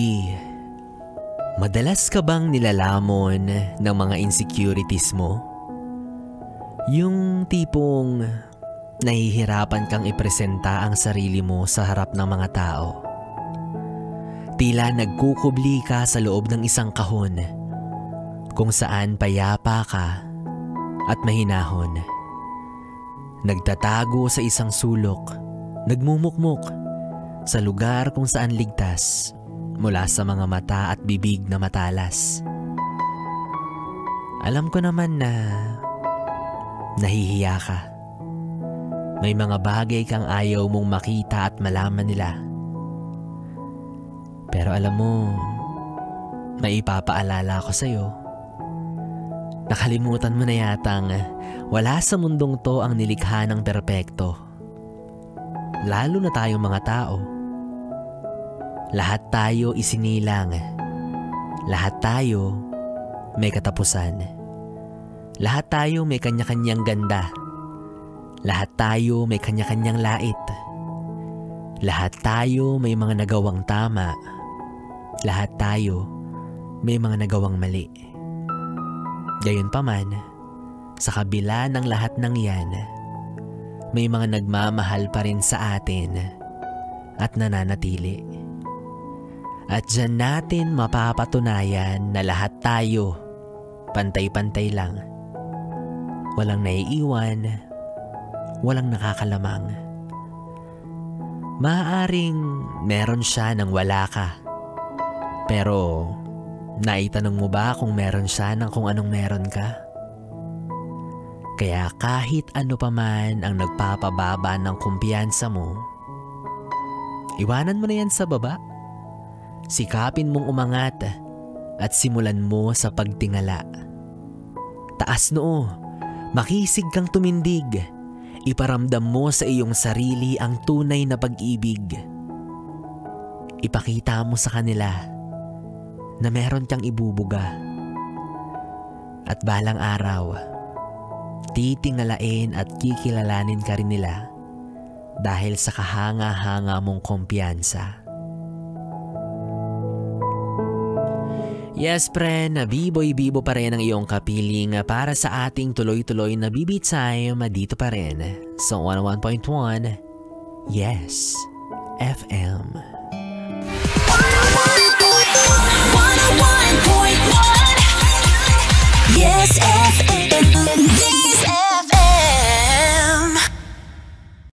Lately, madalas ka bang nilalamon ng mga insecurities mo? Yung tipong nahihirapan kang ipresenta ang sarili mo sa harap ng mga tao. Tila nagkukubli ka sa loob ng isang kahon kung saan payapa ka at mahinahon. Nagtatago sa isang sulok, nagmumukmok sa lugar kung saan ligtas mula sa mga mata at bibig na matalas. Alam ko naman na nahihiya ka. May mga bagay kang ayaw mong makita at malaman nila. Pero alam mo, may ipapaalala ko sa'yo. Nakalimutan mo na yatang wala sa mundong to ang nilikha ng perpekto. Lalo na tayong mga tao. Lahat tayo isinilang. Lahat tayo may katapusan. Lahat tayo may kanya-kanyang ganda. Lahat tayo may kanya-kanyang lait. Lahat tayo may mga nagawang tama. Lahat tayo may mga nagawang mali. Gayunpaman, sa kabila ng lahat ng yan, may mga nagmamahal pa rin sa atin at nananatili. At dyan natin mapapatunayan na lahat tayo pantay-pantay lang. Walang naiiwan, walang nakakalamang. Maaaring meron siya nang wala ka. Pero naitanong mo ba kung meron siya ng kung anong meron ka? Kaya kahit ano pa man ang nagpapababa ng kumpiyansa mo, iwanan mo na yan sa baba. Sikapin mong umangat at simulan mo sa pagtingala. Taas noo, makisig kang tumindig. Iparamdam mo sa iyong sarili ang tunay na pag-ibig. Ipakita mo sa kanila na meron kang ibubuga. At balang araw, titingalain at kikilalanin ka rin nila dahil sa kahanga-hanga mong kumpiyansa. Yes, friend, biboy-bibo pa rin ang iyong kapiling para sa ating tuloy-tuloy na BB Time dito pa rin sa 101.1 Yes FM.